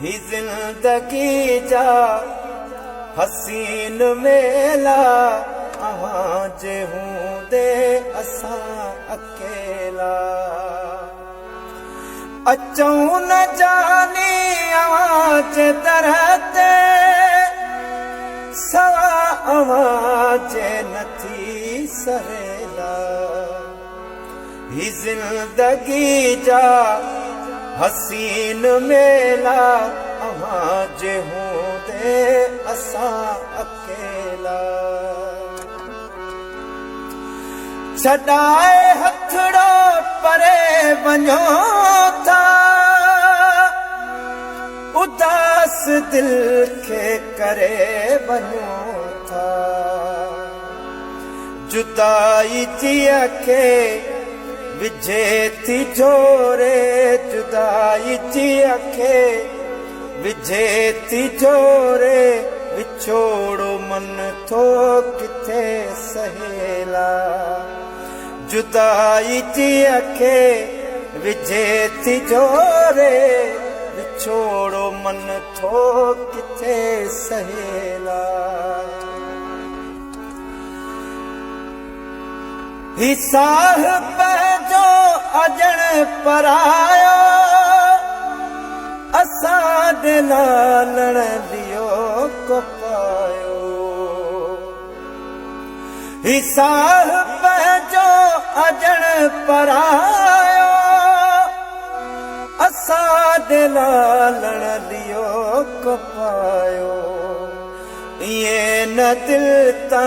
ही जिंदगी जा हसीन मेला आज हूँ दे असा अकेला अचूं न जानी आवाज दरते सवा आवाज नथी सहेला ही जिंदगी जा हसीन मेला आवाज हूँ दे असा अकेला छड़ाए हथड़ो परे वञो था उदास दिल के करे वञो था जुदाई जिया के विझे थी जोरे जुदाई जिया के विझे थी जोरे विछोड़ो मन थो किथे सहेला जुदाई जिया के विझे थी जोरे विछोड़ो मन थो किथे सहेला ही साहिब जो अजण परायो असा दे लालण लियो को पायो ही साहिब जो अजण परायो असा दे लालण लियो को पायो ये न दिल ता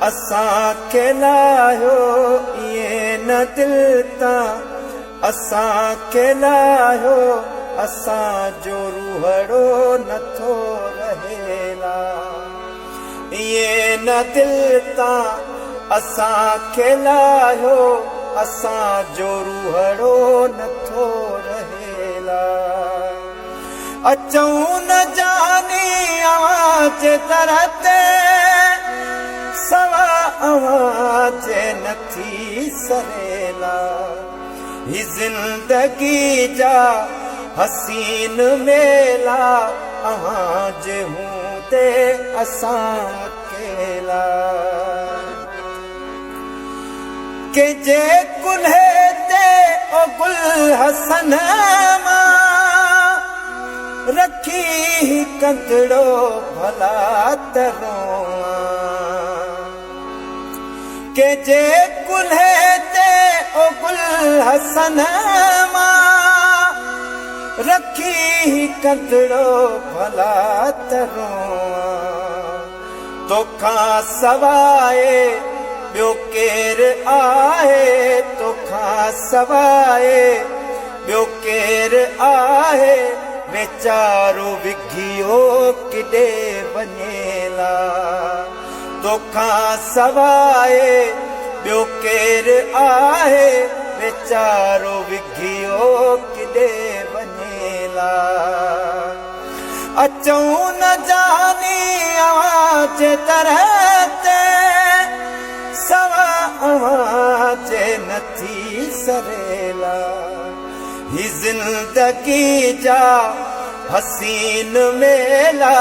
असा के लायो ये न दिल ता असा के लायो असा जो रूहड़ो नथो रहेला ये न दिल ता असा के लायो असा जो रूहड़ो नथो रहेला अचूं न जानी आवाज दरते सवा आवाज नथी सहेला ही जिंदगी जा हसीन मेला आवाज हूँ ते असा अकेला के जे कुल्हे ते ओ गुल हसन मां रखी कंदड़ो भला तरोआ के जे कुल्हे ते ओ गुल हसन मां रखी कंदड़ो भला तरोआ तोखा सवाए ॿियो केर आहे तोखा सवाए ॿियो केर आहे वेचारो विघियो किॾे वञेला तोखा सवाए ॿियो केर आहे वेचारो विघियो किॾे वञेला अचूं न जानी आवाज दरते सवा आवाज नथी सहेला ही जिंदगी जा हसीन मेला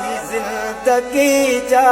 ही जिंदगी जा